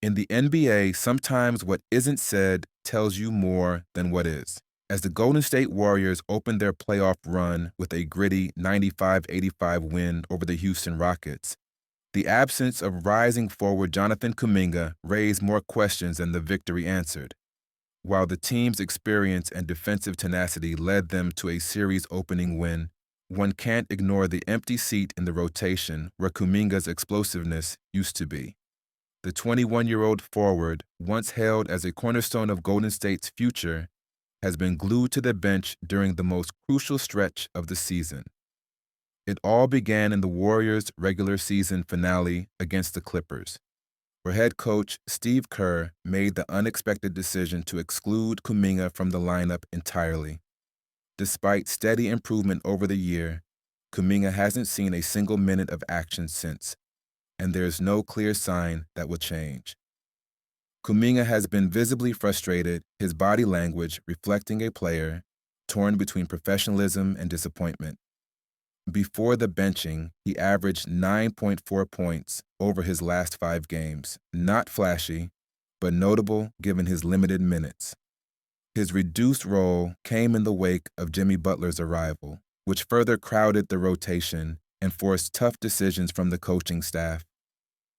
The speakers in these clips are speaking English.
In the NBA, sometimes what isn't said tells you more than what is. As the Golden State Warriors opened their playoff run with a gritty 95-85 win over the Houston Rockets, the absence of rising forward Jonathan Kuminga raised more questions than the victory answered. While the team's experience and defensive tenacity led them to a series-opening win, one can't ignore the empty seat in the rotation where Kuminga's explosiveness used to be. The 21-year-old forward, once hailed as a cornerstone of Golden State's future, has been glued to the bench during the most crucial stretch of the season. It all began in the Warriors' regular season finale against the Clippers, where head coach Steve Kerr made the unexpected decision to exclude Kuminga from the lineup entirely. Despite steady improvement over the year, Kuminga hasn't seen a single minute of action since, and there is no clear sign that will change. Kuminga has been visibly frustrated, his body language reflecting a player torn between professionalism and disappointment. Before the benching, he averaged 9.4 points over his last 5 games. Not flashy, but notable given his limited minutes. His reduced role came in the wake of Jimmy Butler's arrival, which further crowded the rotation and forced tough decisions from the coaching staff.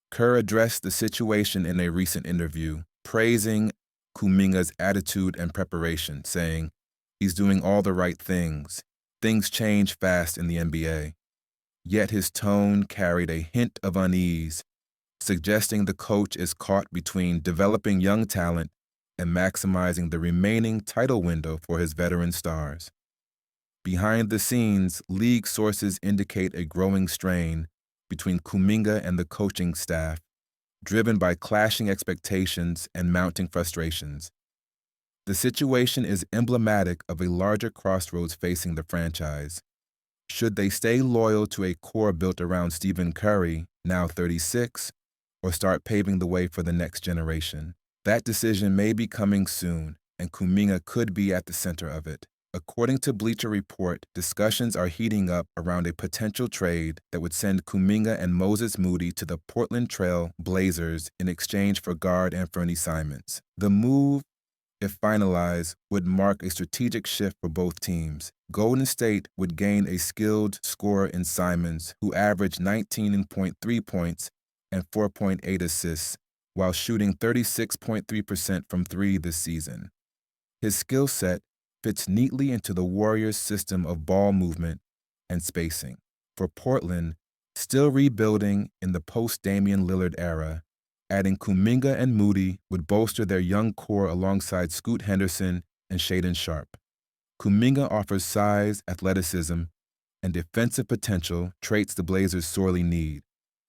Kerr addressed the situation in a recent interview, praising Kuminga's attitude and preparation, saying, "He's doing all the right things. Things change fast in the NBA." Yet his tone carried a hint of unease, suggesting the coach is caught between developing young talent and maximizing the remaining title window for his veteran stars. Behind the scenes, league sources indicate a growing strain between Kuminga and the coaching staff, driven by clashing expectations and mounting frustrations. The situation is emblematic of a larger crossroads facing the franchise. Should they stay loyal to a core built around Stephen Curry, now 36, or start paving the way for the next generation? That decision may be coming soon, and Kuminga could be at the center of it. According to Bleacher Report, discussions are heating up around a potential trade that would send Kuminga and Moses Moody to the Portland Trail Blazers in exchange for guard Anfernee Simons. The move, if finalized, would mark a strategic shift for both teams. Golden State would gain a skilled scorer in Simons, who averaged 19.3 points and 4.8 assists, while shooting 36.3% from three this season. His skill set fits neatly into the Warriors' system of ball movement and spacing. For Portland, still rebuilding in the post-Damian Lillard era, adding Kuminga and Moody would bolster their young core alongside Scoot Henderson and Shaedon Sharpe. Kuminga offers size, athleticism, and defensive potential, traits the Blazers sorely need,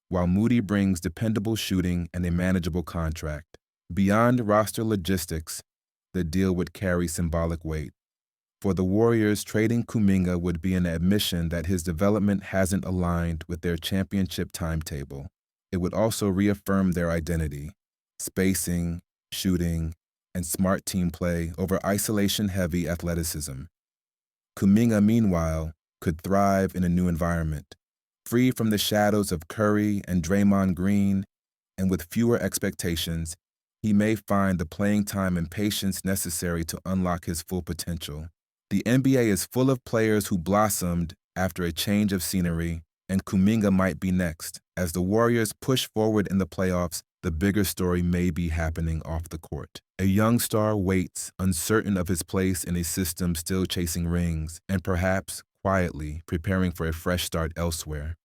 while Moody brings dependable shooting and a manageable contract. Beyond roster logistics, the deal would carry symbolic weight. For the Warriors, trading Kuminga would be an admission that his development hasn't aligned with their championship timetable. It would also reaffirm their identity: spacing, shooting, and smart team play over isolation-heavy athleticism. Kuminga, meanwhile, could thrive in a new environment, free from the shadows of Curry and Draymond Green, and with fewer expectations. He may find the playing time and patience necessary to unlock his full potential. The NBA is full of players who blossomed after a change of scenery, and Kuminga might be next. As the Warriors push forward in the playoffs, the bigger story may be happening off the court. A young star waits, uncertain of his place in a system still chasing rings, and perhaps quietly preparing for a fresh start elsewhere.